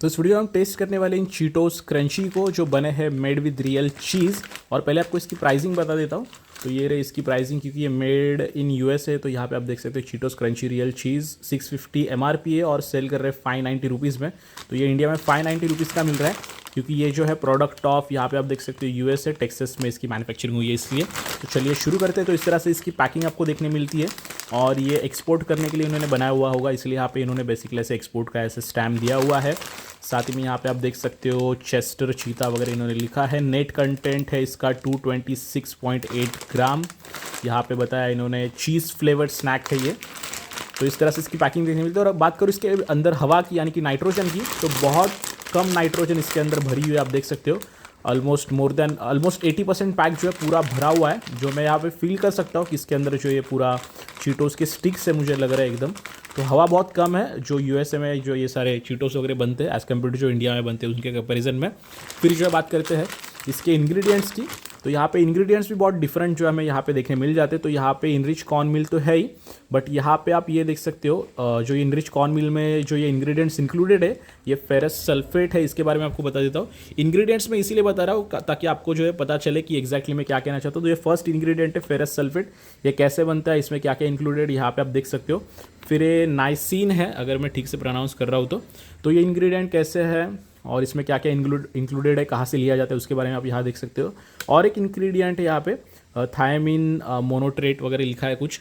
तो इस वीडियो में हम टेस्ट करने वाले इन चीटोस क्रंची को जो बने हैं मेड विद रियल चीज़। और पहले आपको इसकी प्राइसिंग बता देता हूँ। तो ये रही इसकी प्राइसिंग, क्योंकि ये मेड इन यूएस है। तो यहाँ पे आप देख सकते हो चीटोस क्रंची रियल चीज़ 650 MRP है और सेल कर रहे हैं 590 रुपीज़ में। तो ये इंडिया में 590 रुपीज़ का मिल रहा है, क्योंकि ये जो है प्रोडक्ट ऑफ यहाँ पे आप देख सकते हो यूएस है, टेक्सास में इसकी मैन्युफैक्चरिंग हुई है इसलिए। तो चलिए शुरू करते हैं। तो इस तरह से इसकी पैकिंग आपको देखने मिलती है और ये एक्सपोर्ट करने के लिए उन्होंने बनाया हुआ होगा, इसलिए यहाँ पे इन्होंने बेसिकली ऐसे एक्सपोर्ट का ऐसे स्टैम्प दिया हुआ है। साथ ही में यहाँ पे आप देख सकते हो चेस्टर चीता वगैरह इन्होंने लिखा है। नेट कंटेंट है इसका 226.8 ग्राम। यहाँ पे बताया इन्होंने चीज़ फ्लेवर्ड स्नैक है ये। तो इस तरह से इसकी पैकिंग देखने मिलती है। और अब बात करूँ इसके अंदर हवा की यानी कि नाइट्रोजन की, तो बहुत कम नाइट्रोजन इसके अंदर भरी हुई है। आप देख सकते हो ऑलमोस्ट 80% पैक जो है पूरा भरा हुआ है, जो मैं यहाँ पे फील कर सकता हूँ कि इसके अंदर जो ये पूरा चीटोस के स्टिक्स है मुझे लग रहा है एकदम। तो हवा बहुत कम है जो यूएसए में जो ये सारे चीटोस वगैरह बनते हैं एज़ कम्पेयर टू जो इंडिया में बनते हैं उनके कंपेरिजन में। फिर जो है बात करते हैं इसके इंग्रेडिएंट्स की, तो यहाँ पे इंग्रेडिएंट्स भी बहुत डिफरेंट जो हमें यहाँ पे देखने मिल जाते हैं। तो यहाँ पे इनरिच कॉर्न मिल तो है ही, बट यहाँ पे आप ये देख सकते हो जो इनरिच कॉर्न मिल में जो ये इंग्रेडिएंट्स इंक्लूडेड है, ये फेरस सल्फेट है। इसके बारे में आपको बता देता हूँ। इंग्रेडिएंट्स में इसीलिए बता रहा हूँ ताकि आपको जो है पता चले कि एक्जैक्टली मैं क्या कहना चाहता हूँ। तो ये फर्स्ट इंग्रेडिएंट है फेरस सल्फेट। ये कैसे बनता है, इसमें क्या क्या इंक्लूडेड, यहाँ पे आप देख सकते हो। फिर ये नाइसिन है, अगर मैं ठीक से प्रोनाउंस कर रहा हूँ तो ये इंग्रेडिएंट कैसे है और इसमें क्या क्या इंक्लूडेड है, कहाँ से लिया जाता है, उसके बारे में आप यहाँ देख सकते हो। और एक इंग्रेडिएंट है यहाँ पे थायमिन मोनोट्रेट वगैरह लिखा है कुछ।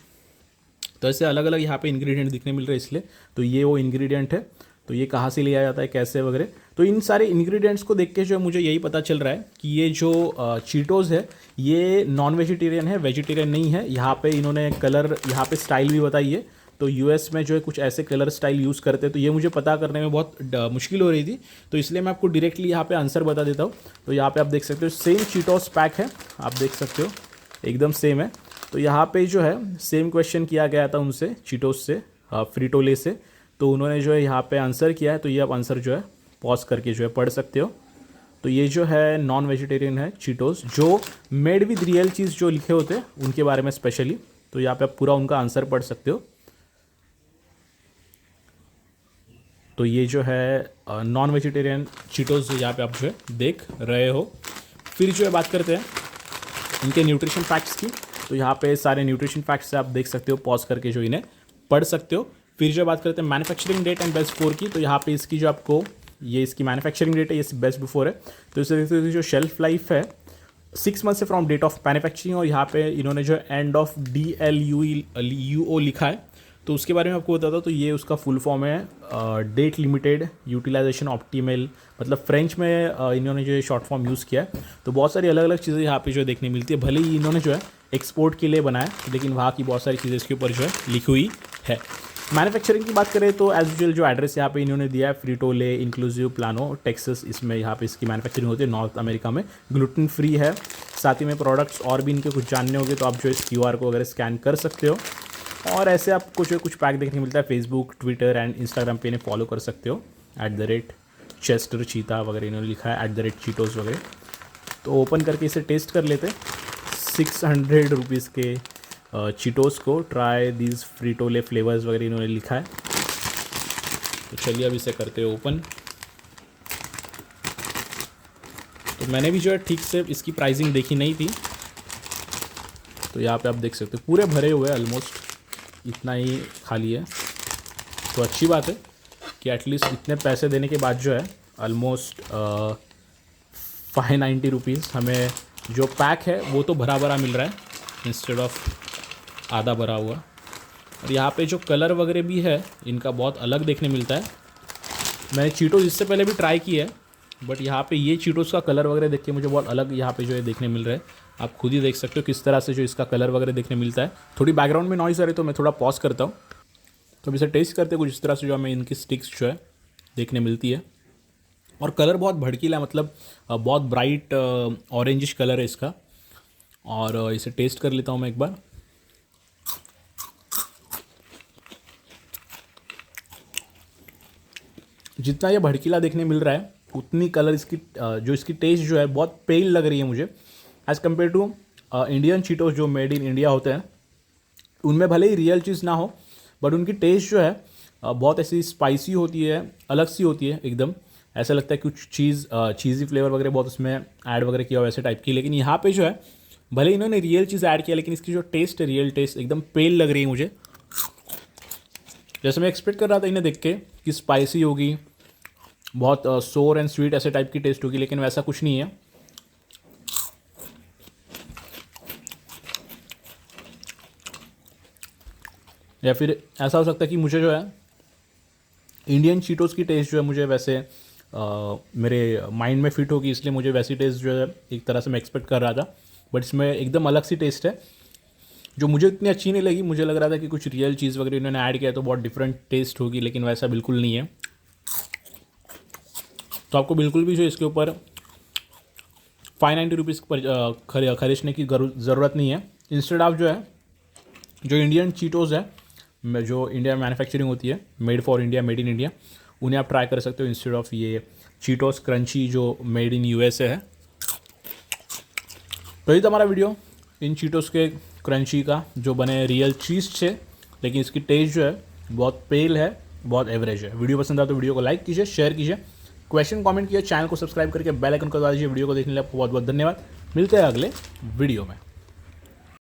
तो ऐसे अलग अलग यहाँ पे इंग्रेडिएंट दिखने मिल रहे हैं इसलिए। तो ये वो इंग्रेडिएंट है, तो ये कहाँ से लिया जाता है, कैसे वगैरह। तो इन सारे इंग्रेडिएंट्स को देख के जो मुझे यही पता चल रहा है कि ये जो चीटोस है ये नॉन वेजिटेरियन है, वेजिटेरियन नहीं है। यहाँ पे इन्होंने कलर, यहाँ पे स्टाइल भी बताई है। तो यूएस में जो है कुछ ऐसे कलर स्टाइल यूज़ करते हैं, तो ये मुझे पता करने में बहुत मुश्किल हो रही थी। तो इसलिए मैं आपको डायरेक्टली यहाँ पे आंसर बता देता हूँ। तो यहाँ पे आप देख सकते हो सेम चीटोस पैक है, आप देख सकते हो एकदम सेम है। तो यहाँ पे जो है सेम क्वेश्चन किया गया था उनसे चीटोस से, फ्रीटोले से। तो उन्होंने जो है यहाँ पे आंसर किया है। तो ये आप आंसर जो है पॉज करके जो है पढ़ सकते हो। तो ये जो है नॉन वेजिटेरियन है चीटोस, जो मेड विद रियल चीज़ जो लिखे होते हैं उनके बारे में स्पेशली। तो यहाँ पे आप पूरा उनका आंसर पढ़ सकते हो। तो ये जो है नॉन वेजिटेरियन चीटोस जो यहाँ पे आप जो है देख रहे हो। फिर जो है बात करते हैं इनके न्यूट्रिशन फैक्ट्स की। तो यहाँ पे सारे न्यूट्रिशन फैक्ट्स आप देख सकते हो, पॉज करके जो इन्हें पढ़ सकते हो। फिर जो बात करते हैं manufacturing date and best before की, तो यहाँ पे इसकी जो आपको ये इसकी मैन्युफैक्चरिंग डेट है, ये बेस्ट बिफोर है। तो इससे जो शेल्फ लाइफ है 6 मंथ से फ्रॉम डेट ऑफ मैन्युफैक्चरिंग। और यहाँ पे इन्होंने जो एंड ऑफ DLUO लिखा है, तो उसके बारे में आपको बताता हूँ। तो ये उसका फुल फॉर्म है डेट लिमिटेड यूटिलाइजेशन ऑप्टिमल, मतलब फ्रेंच में इन्होंने जो शॉर्ट फॉर्म यूज़ किया है। तो बहुत सारी अलग अलग चीज़ें यहाँ पे जो देखने मिलती है। भले ही इन्होंने जो है एक्सपोर्ट के लिए बनाया, लेकिन वहाँ की बहुत सारी चीज़ें इसके ऊपर जो है लिखी हुई है। मैन्युफैक्चरिंग की बात करें तो एज यूजुअल जो एड्रेस यहाँ पे इन्होंने दिया है फ्रीटोले इंक्लूसिव प्लानो टेक्सास, इसमें यहाँ पे इसकी मैन्युफैक्चरिंग होती है नॉर्थ अमेरिका में। ग्लूटेन फ्री है। साथ ही में प्रोडक्ट्स और भी इनके कुछ जानने होंगे तो आप जो इस QR को वगैरह स्कैन कर सकते हो। और ऐसे आपको जो कुछ पैक देखने मिलता है फेसबुक, ट्विटर एंड इंस्टाग्राम पे इन्हें फॉलो कर सकते हो। @चेस्टर चीता वगैरह इन्होंने लिखा है, @चीटोस वगैरह। तो ओपन करके इसे टेस्ट कर लेते हैं। 600 रुपीज़ के चीटोस को ट्राई दीज फ्रीटोले फ्लेवर्स वगैरह इन्होंने लिखा है। तो चलिए अब इसे करते हैं ओपन। तो मैंने भी जो है ठीक से इसकी प्राइसिंग देखी नहीं थी। तो यहाँ पे आप देख सकते हो पूरे भरे हुए ऑलमोस्ट इतना ही खाली है। तो अच्छी बात है कि एटलीस्ट इतने पैसे देने के बाद जो है ऑलमोस्ट 590 रुपीज़ हमें जो पैक है वो तो भरा भरा मिल रहा है इंस्टेड ऑफ आधा भरा हुआ। और यहाँ पे जो कलर वगैरह भी है इनका बहुत अलग देखने मिलता है। मैंने चीटोस इससे पहले भी ट्राई की है, बट यहाँ पे ये चीटोस का कलर वगैरह देख के मुझे बहुत अलग यहाँ पे जो है देखने मिल रहा है। आप खुद ही देख सकते हो किस तरह से जो इसका कलर वगैरह देखने मिलता है। थोड़ी बैकग्राउंड में नॉइज़ आ रही है तो मैं थोड़ा पॉज करता हूँ। तो अब इसे टेस्ट करते कुछ इस तरह से जो हमें इनकी स्टिक्स जो है देखने मिलती है। और कलर बहुत भड़कीला है, मतलब बहुत ब्राइट ऑरेंजिश कलर है इसका। और इसे टेस्ट कर लेता हूँ मैं एक बार। जितना ये भड़कीला देखने मिल रहा है उतनी कलर इसकी जो इसकी टेस्ट जो है बहुत पेल लग रही है मुझे as compare to Indian Cheetos जो मेड इन इंडिया होते हैं। उनमें भले ही रियल चीज़ ना हो, बट उनकी टेस्ट जो है बहुत ऐसी स्पाइसी होती है, अलग सी होती है एकदम। ऐसा लगता है कुछ चीज़ी फ्लेवर वगैरह बहुत उसमें ऐड वगैरह किया हुआ वैसे टाइप की। लेकिन यहाँ पे जो है भले इन्होंने रियल चीज़ ऐड किया, लेकिन इसकी जो टेस्ट है, रियल टेस्ट एकदम पेल लग रही है मुझे। जैसे मैं एक्सपेक्ट कर रहा था इन्हें देख के कि स्पाइसी होगी, बहुत सोर एंड स्वीट ऐसे टाइप की टेस्ट होगी, लेकिन वैसा कुछ नहीं है। या फिर ऐसा हो सकता है कि मुझे जो है इंडियन चीटोस की टेस्ट जो है मुझे वैसे मेरे माइंड में फिट होगी, इसलिए मुझे वैसी टेस्ट जो है एक तरह से मैं एक्सपेक्ट कर रहा था। बट इसमें एकदम अलग सी टेस्ट है जो मुझे इतनी अच्छी नहीं लगी। मुझे लग रहा था कि कुछ रियल चीज़ वगैरह इन्होंने ऐड किया है तो बहुत डिफरेंट टेस्ट होगी, लेकिन वैसा बिल्कुल नहीं है। तो आपको बिल्कुल भी जो इसके ऊपर 590 रुपीज़ पर खरीदने की ज़रूरत नहीं है। इंस्टेड आप जो है जो इंडियन चीटोज़ है, जो इंडिया मैन्युफैक्चरिंग होती है, made for India, made in India, उन्हें आप ट्राई कर सकते हो इंस्टेड ऑफ ये चीटोस क्रंची जो मेड इन यूएसए है। तो ये था हमारा वीडियो इन चीटोस के क्रंची का जो बने रियल चीज़ से, लेकिन इसकी टेस्ट जो है बहुत पेल है, बहुत एवरेज है। वीडियो पसंद आया तो वीडियो को लाइक कीजिए, शेयर कीजिए, क्वेश्चन कमेंट कीजिए, चैनल को सब्सक्राइब करके बेल आइकन को दबा दीजिए। वीडियो को देखने के लिए आपको बहुत बहुत धन्यवाद। मिलते हैं अगले वीडियो में।